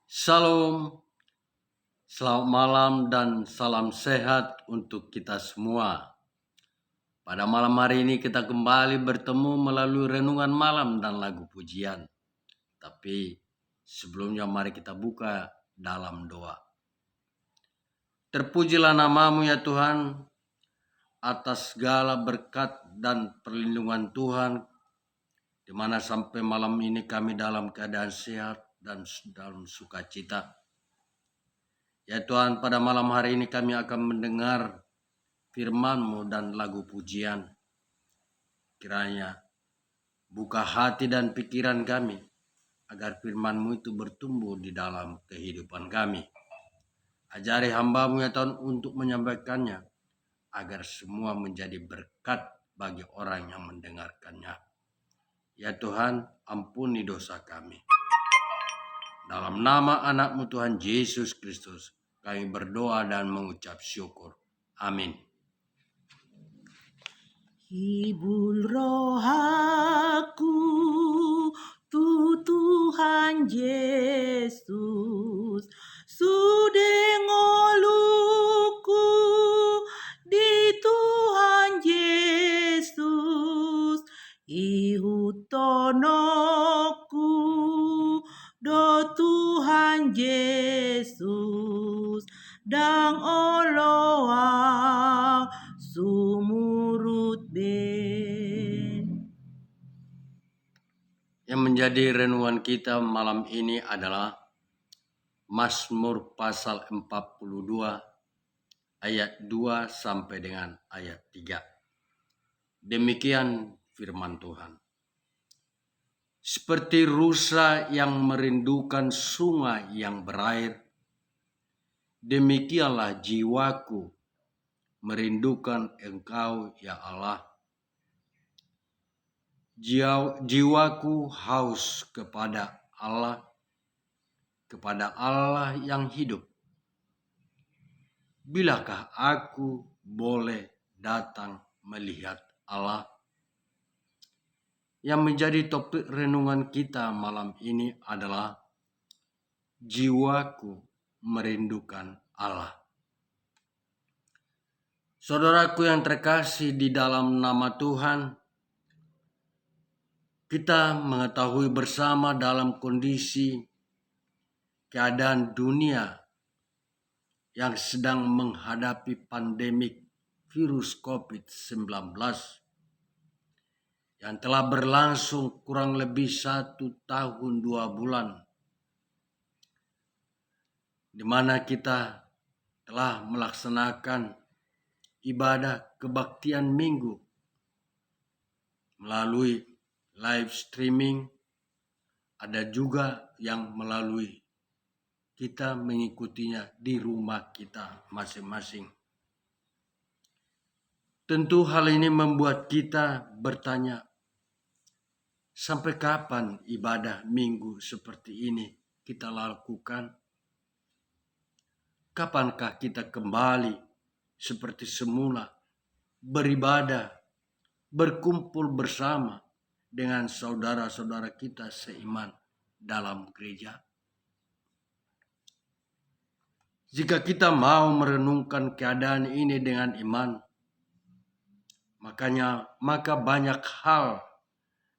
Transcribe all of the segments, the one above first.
Shalom, selamat malam dan salam sehat untuk kita semua. Pada malam hari ini kita kembali bertemu melalui renungan malam dan lagu pujian. Tapi sebelumnya mari kita buka dalam doa. Terpujilah namamu ya Tuhan atas segala berkat dan perlindungan Tuhan, di mana sampai malam ini kami dalam keadaan sehat dan dalam sukacita. Ya Tuhan, pada malam hari ini kami akan mendengar firman-Mu dan lagu pujian. Kiranya buka hati dan pikiran kami agar firman-Mu itu bertumbuh di dalam kehidupan kami. Ajari hamba-Mu ya Tuhan untuk menyampaikannya agar semua menjadi berkat bagi orang yang mendengarkannya. Ya Tuhan, ampuni dosa kami. Dalam nama anak-Mu Tuhan Yesus Kristus, kami berdoa dan mengucap syukur. Amin. Hibur roh aku, Tuhan Yesus, sudengoluku di Tuhan Yesus, ihutonoku do Tuhan Yesus, dang oloa sumurut ben. Yang menjadi renungan kita malam ini adalah Mazmur pasal 42 ayat 2 sampai dengan ayat 3. Demikian firman Tuhan. Seperti rusa yang merindukan sungai yang berair, demikianlah jiwaku merindukan Engkau ya Allah. Jiwaku haus kepada Allah yang hidup. Bilakah aku boleh datang melihat Allah? Yang menjadi topik renungan kita malam ini adalah jiwaku merindukan Allah. Saudaraku yang terkasih di dalam nama Tuhan, kita mengetahui bersama dalam kondisi keadaan dunia yang sedang menghadapi pandemik virus COVID-19 yang telah berlangsung kurang lebih 1 tahun 2 bulan, di mana kita telah melaksanakan ibadah kebaktian minggu melalui live streaming. Ada juga yang melalui kita mengikutinya di rumah kita masing-masing. Tentu hal ini membuat kita bertanya, sampai kapan ibadah minggu seperti ini kita lakukan? Kapankah kita kembali seperti semula beribadah, berkumpul bersama dengan saudara-saudara kita seiman dalam gereja? Jika kita mau merenungkan keadaan ini dengan iman, maka banyak hal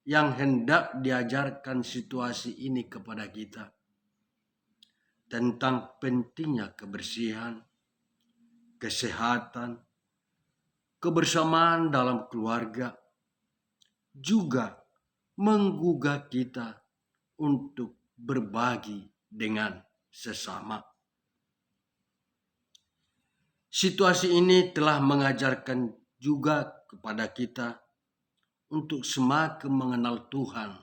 yang hendak diajarkan situasi ini kepada kita. Tentang pentingnya kebersihan, kesehatan, kebersamaan dalam keluarga, juga menggugah kita untuk berbagi dengan sesama. Situasi ini telah mengajarkan juga kepada kita untuk semakin mengenal Tuhan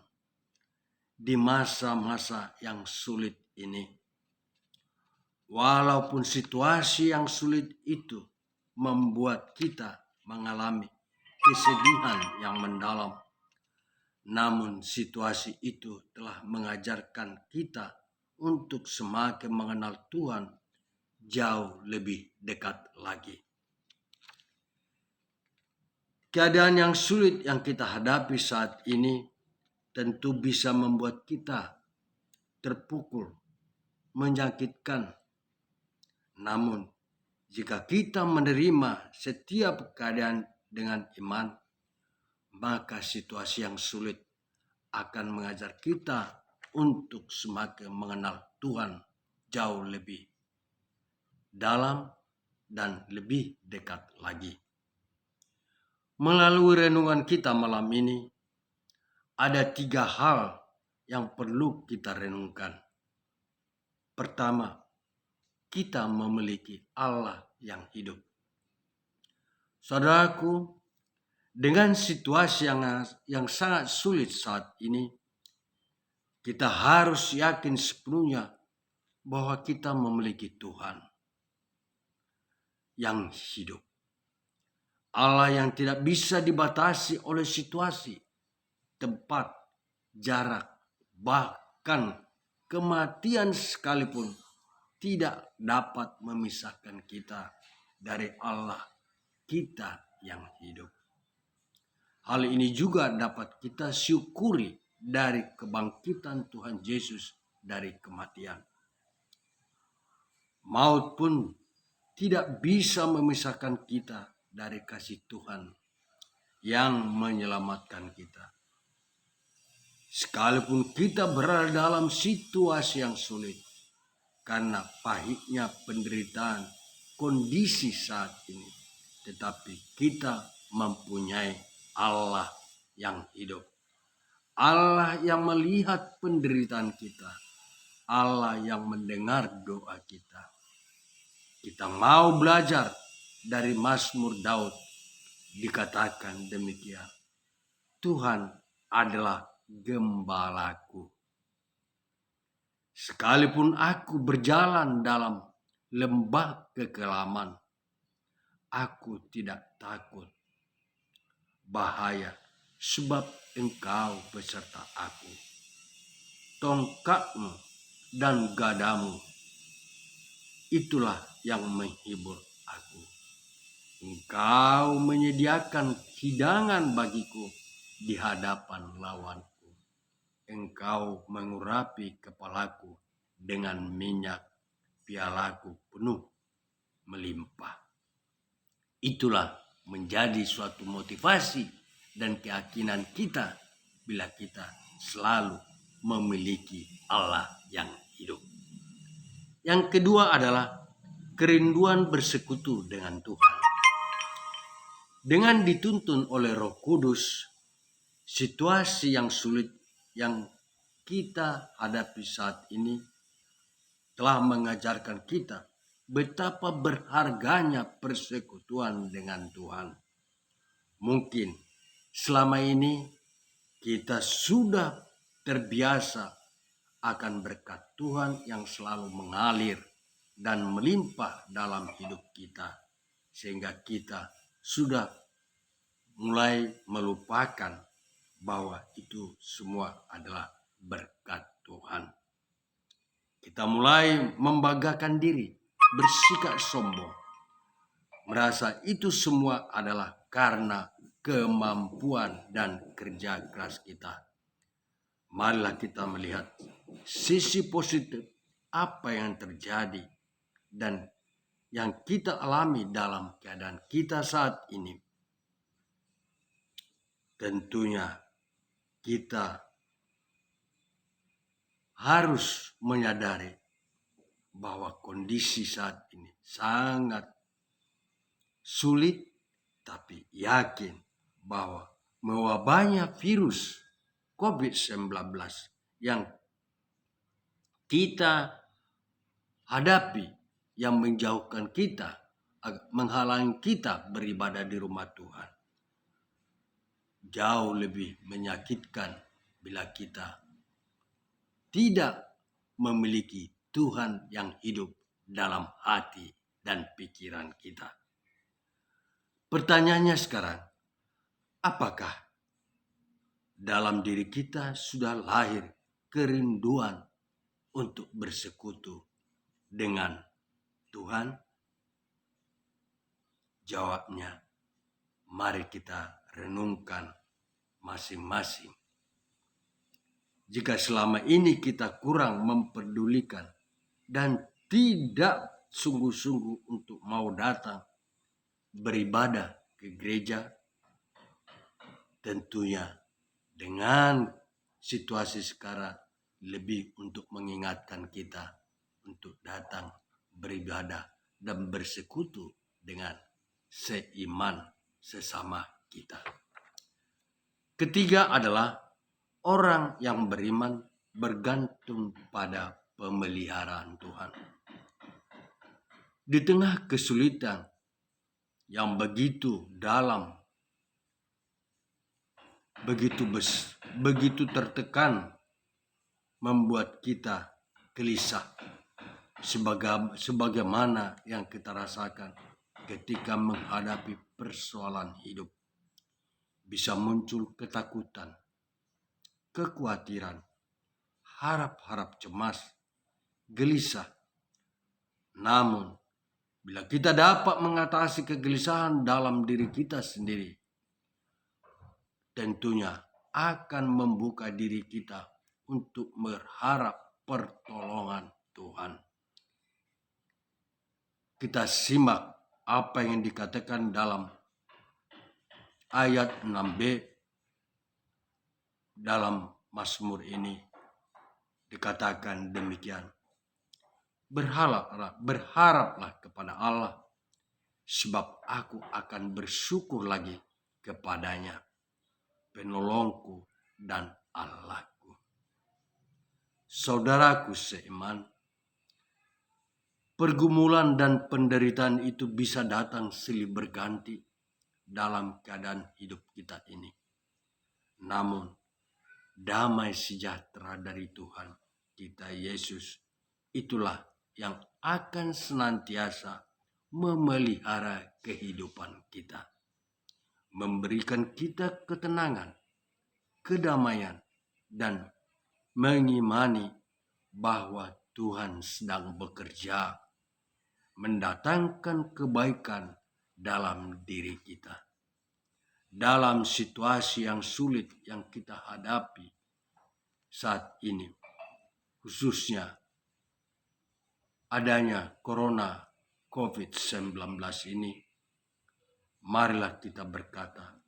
di masa-masa yang sulit ini. Walaupun situasi yang sulit itu membuat kita mengalami kesedihan yang mendalam, namun situasi itu telah mengajarkan kita untuk semakin mengenal Tuhan jauh lebih dekat lagi. Keadaan yang sulit yang kita hadapi saat ini tentu bisa membuat kita terpukul, menyakitkan. Namun, jika kita menerima setiap keadaan dengan iman, maka situasi yang sulit akan mengajar kita untuk semakin mengenal Tuhan jauh lebih dalam dan lebih dekat lagi. Melalui renungan kita malam ini, ada 3 hal yang perlu kita renungkan. Pertama, kita memiliki Allah yang hidup. Saudaraku, dengan situasi yang sangat sulit saat ini, kita harus yakin sepenuhnya bahwa kita memiliki Tuhan yang hidup. Allah yang tidak bisa dibatasi oleh situasi, tempat, jarak, bahkan kematian sekalipun tidak dapat memisahkan kita dari Allah kita yang hidup. Hal ini juga dapat kita syukuri dari kebangkitan Tuhan Yesus dari kematian. Maut pun tidak bisa memisahkan kita dari kasih Tuhan yang menyelamatkan kita. Sekalipun kita berada dalam situasi yang sulit, karena pahitnya penderitaan kondisi saat ini, tetapi kita mempunyai Allah yang hidup. Allah yang melihat penderitaan kita. Allah yang mendengar doa kita. Kita mau belajar dari Mazmur Daud, dikatakan demikian. Tuhan adalah gembalaku. Sekalipun aku berjalan dalam lembah kekelaman, aku tidak takut bahaya, sebab Engkau beserta aku. Tongkatmu dan gadamu, itulah yang menghibur aku. Engkau menyediakan hidangan bagiku di hadapan lawanku. Engkau mengurapi kepalaku dengan minyak, pialaku penuh melimpah. Itulah menjadi suatu motivasi dan keyakinan kita bila kita selalu memiliki Allah yang hidup. Yang kedua adalah kerinduan bersekutu dengan Tuhan. Dengan dituntun oleh Roh Kudus, situasi yang sulit yang kita hadapi saat ini telah mengajarkan kita betapa berharganya persekutuan dengan Tuhan. Mungkin selama ini kita sudah terbiasa akan berkat Tuhan yang selalu mengalir dan melimpah dalam hidup kita, sehingga kita sudah mulai melupakan bahwa itu semua adalah berkat Tuhan. Kita mulai membanggakan diri, bersikap sombong, merasa itu semua adalah karena kemampuan dan kerja keras kita. Marilah kita melihat sisi positif apa yang terjadi dan yang kita alami dalam keadaan kita saat ini. Tentunya kita harus menyadari bahwa kondisi saat ini sangat sulit, tapi yakin bahwa mewabahnya virus COVID-19 yang kita hadapi, yang menjauhkan kita, menghalangi kita beribadah di rumah Tuhan, jauh lebih menyakitkan bila kita tidak memiliki Tuhan yang hidup dalam hati dan pikiran kita. Pertanyaannya sekarang, apakah dalam diri kita sudah lahir kerinduan untuk bersekutu dengan Tuhan? Jawabnya, mari kita renungkan masing-masing. Jika selama ini kita kurang memperdulikan dan tidak sungguh-sungguh untuk mau datang beribadah ke gereja, tentunya dengan situasi sekarang lebih untuk mengingatkan kita untuk datang beribadah dan bersekutu dengan seiman sesama kita. Ketiga adalah orang yang beriman bergantung pada pemeliharaan Tuhan. Di tengah kesulitan yang begitu dalam, begitu tertekan, membuat kita gelisah, sebagaimana yang kita rasakan ketika menghadapi persoalan hidup. Bisa muncul ketakutan, kekhawatiran, harap-harap cemas, gelisah. Namun, bila kita dapat mengatasi kegelisahan dalam diri kita sendiri, tentunya akan membuka diri kita untuk berharap pertolongan Tuhan. Kita simak apa yang dikatakan dalam ayat 6b dalam Mazmur ini. Dikatakan demikian. Berharaplah kepada Allah, sebab aku akan bersyukur lagi kepadanya, penolongku dan Allahku. Saudaraku seiman, pergumulan dan penderitaan itu bisa datang silih berganti dalam keadaan hidup kita ini. Namun, damai sejahtera dari Tuhan kita Yesus itulah yang akan senantiasa memelihara kehidupan kita, memberikan kita ketenangan, kedamaian, dan mengimani bahwa Tuhan sedang bekerja mendatangkan kebaikan dalam diri kita. Dalam situasi yang sulit yang kita hadapi saat ini, khususnya adanya corona COVID-19 ini, marilah kita berkata,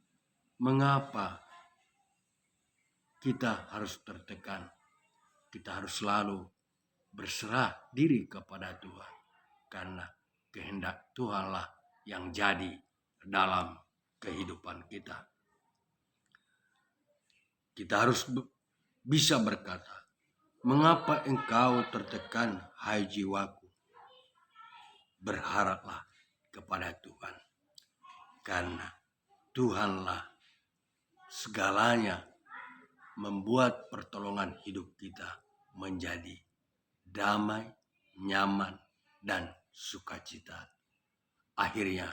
mengapa kita harus tertekan? Kita harus selalu berserah diri kepada Tuhan, karena kehendak Tuhanlah yang jadi dalam kehidupan kita. Kita harus bisa berkata, mengapa engkau tertekan, hai jiwaku? Berharaplah kepada Tuhan, karena Tuhanlah segalanya membuat pertolongan hidup kita menjadi damai, nyaman, dan sukacita. Akhirnya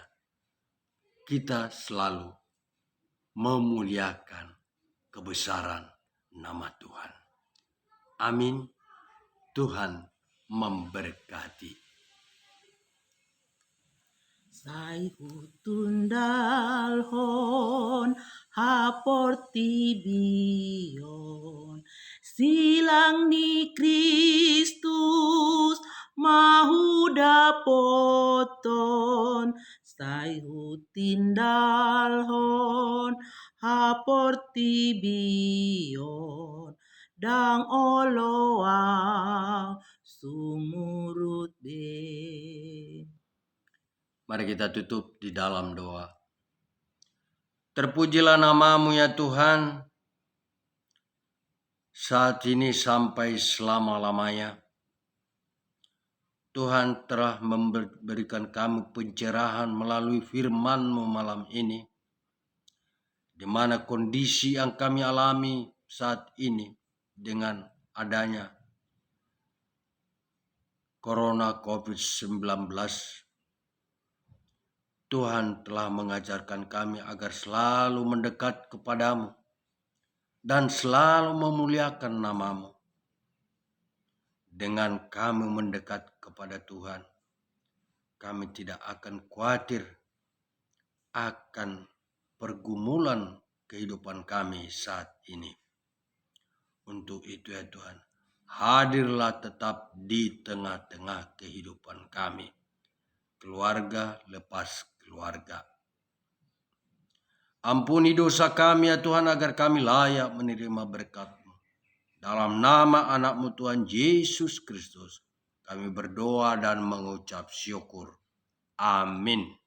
kita selalu memuliakan kebesaran nama Tuhan. Amin. Tuhan memberkati. Sai utundalhon haporti bion, silang ni Kristus mahuda poton. Sai utindalhon haporti bion, dang oloang sumurut ben. Mari kita tutup di dalam doa. Terpujilah nama-Mu ya Tuhan, saat ini sampai selama-lamanya. Tuhan telah memberikan kami pencerahan melalui firman-Mu malam ini, di mana kondisi yang kami alami saat ini dengan adanya corona COVID-19, Tuhan telah mengajarkan kami agar selalu mendekat kepadamu dan selalu memuliakan nama-Mu. Dengan kami mendekat kepada Tuhan, kami tidak akan khawatir akan pergumulan kehidupan kami saat ini. Untuk itu ya Tuhan, hadirlah tetap di tengah-tengah kehidupan kami, keluarga lepas keluarga. Ampuni dosa kami ya Tuhan, agar kami layak menerima berkat-Mu. Dalam nama anak-Mu Tuhan Yesus Kristus, kami berdoa dan mengucap syukur. Amin.